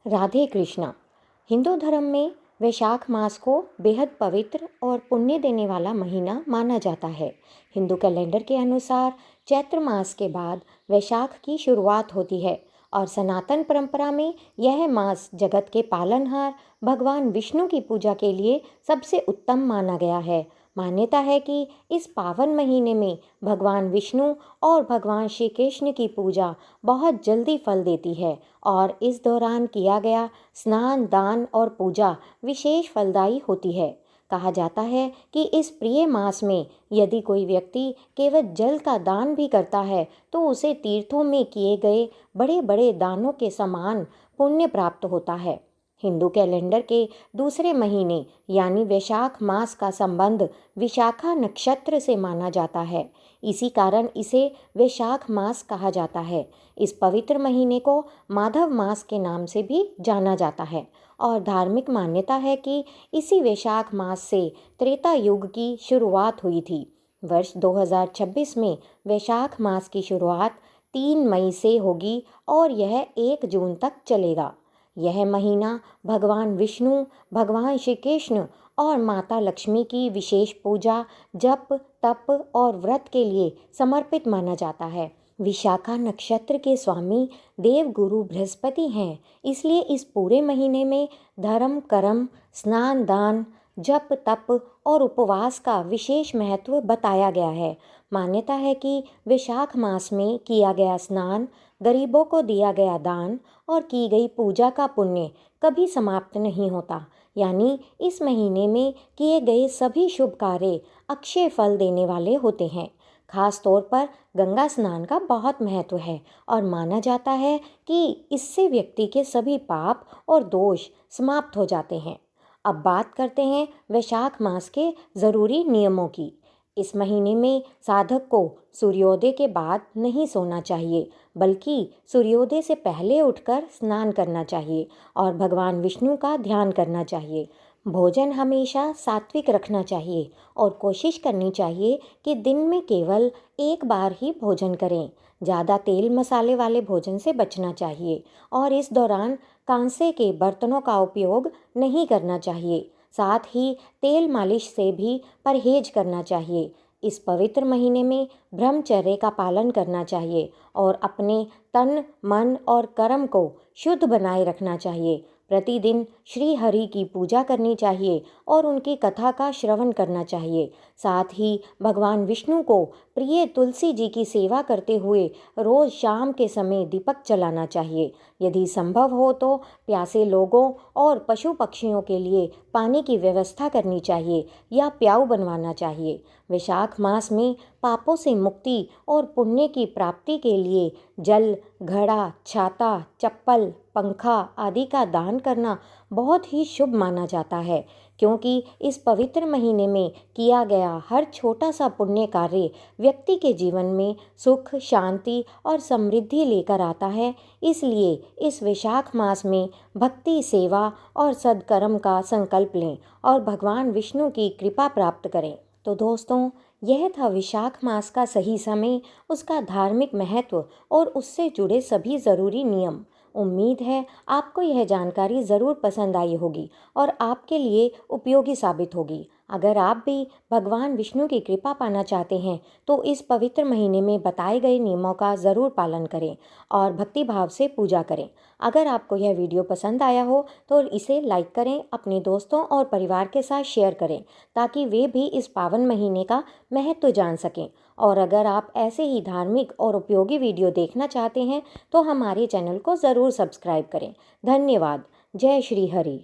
राधे कृष्णा। हिंदू धर्म में वैशाख मास को बेहद पवित्र और पुण्य देने वाला महीना माना जाता है। हिंदू कैलेंडर के अनुसार चैत्र मास के बाद वैशाख की शुरुआत होती है और सनातन परंपरा में यह मास जगत के पालनहार भगवान विष्णु की पूजा के लिए सबसे उत्तम माना गया है। मान्यता है कि इस पावन महीने में भगवान विष्णु और भगवान श्री कृष्ण की पूजा बहुत जल्दी फल देती है और इस दौरान किया गया स्नान, दान और पूजा विशेष फलदायी होती है। कहा जाता है कि इस प्रिय मास में यदि कोई व्यक्ति केवल जल का दान भी करता है तो उसे तीर्थों में किए गए बड़े बड़े दानों के समान पुण्य प्राप्त होता है। हिंदू कैलेंडर के दूसरे महीने यानी वैशाख मास का संबंध विशाखा नक्षत्र से माना जाता है। इसी कारण इसे वैशाख मास कहा जाता है। इस पवित्र महीने को माधव मास के नाम से भी जाना जाता है और धार्मिक मान्यता है कि इसी वैशाख मास से त्रेता युग की शुरुआत हुई थी। वर्ष 2026 में वैशाख मास की शुरुआत 3 मई से होगी और यह 1 जून तक चलेगा। यह महीना भगवान विष्णु, भगवान श्री कृष्ण और माता लक्ष्मी की विशेष पूजा, जप, तप और व्रत के लिए समर्पित माना जाता है। विशाखा नक्षत्र के स्वामी देव गुरु बृहस्पति हैं, इसलिए इस पूरे महीने में धर्म, कर्म, स्नान, दान, जप, तप और उपवास का विशेष महत्व बताया गया है। मान्यता है कि वैशाख मास में किया गया स्नान, गरीबों को दिया गया दान और की गई पूजा का पुण्य कभी समाप्त नहीं होता। यानी इस महीने में किए गए सभी शुभ कार्य अक्षय फल देने वाले होते हैं। खास तौर पर गंगा स्नान का बहुत महत्व है और माना जाता है कि इससे व्यक्ति के सभी पाप और दोष समाप्त हो जाते हैं। अब बात करते हैं वैशाख मास के ज़रूरी नियमों की। इस महीने में साधक को सूर्योदय के बाद नहीं सोना चाहिए, बल्कि सूर्योदय से पहले उठकर स्नान करना चाहिए और भगवान विष्णु का ध्यान करना चाहिए। भोजन हमेशा सात्विक रखना चाहिए और कोशिश करनी चाहिए कि दिन में केवल एक बार ही भोजन करें। ज़्यादा तेल मसाले वाले भोजन से बचना चाहिए और इस दौरान कांसे के बर्तनों का उपयोग नहीं करना चाहिए। साथ ही तेल मालिश से भी परहेज करना चाहिए। इस पवित्र महीने में ब्रह्मचर्य का पालन करना चाहिए और अपने तन, मन और कर्म को शुद्ध बनाए रखना चाहिए। प्रतिदिन श्री हरि की पूजा करनी चाहिए और उनकी कथा का श्रवण करना चाहिए। साथ ही भगवान विष्णु को प्रिय तुलसी जी की सेवा करते हुए रोज़ शाम के समय दीपक जलाना चाहिए। यदि संभव हो तो प्यासे लोगों और पशु पक्षियों के लिए पानी की व्यवस्था करनी चाहिए या प्याऊ बनवाना चाहिए। वैशाख मास में पापों से मुक्ति और पुण्य की प्राप्ति के लिए जल, घड़ा, छाता, चप्पल, पंखा आदि का दान करना बहुत ही शुभ माना जाता है, क्योंकि इस पवित्र महीने में किया गया हर छोटा सा पुण्य कार्य व्यक्ति के जीवन में सुख, शांति और समृद्धि लेकर आता है। इसलिए इस वैशाख मास में भक्ति, सेवा और सद्कर्म का संकल्प लें और भगवान विष्णु की कृपा प्राप्त करें। तो दोस्तों, यह था वैशाख मास का सही समय, उसका धार्मिक महत्व और उससे जुड़े सभी ज़रूरी नियम। उम्मीद है आपको यह जानकारी ज़रूर पसंद आई होगी और आपके लिए उपयोगी साबित होगी। अगर आप भी भगवान विष्णु की कृपा पाना चाहते हैं तो इस पवित्र महीने में बताए गए नियमों का ज़रूर पालन करें और भक्ति भाव से पूजा करें। अगर आपको यह वीडियो पसंद आया हो तो इसे लाइक करें, अपने दोस्तों और परिवार के साथ शेयर करें ताकि वे भी इस पावन महीने का महत्व जान सकें। और अगर आप ऐसे ही धार्मिक और उपयोगी वीडियो देखना चाहते हैं तो हमारे चैनल को ज़रूर सब्सक्राइब करें। धन्यवाद। जय श्री हरि।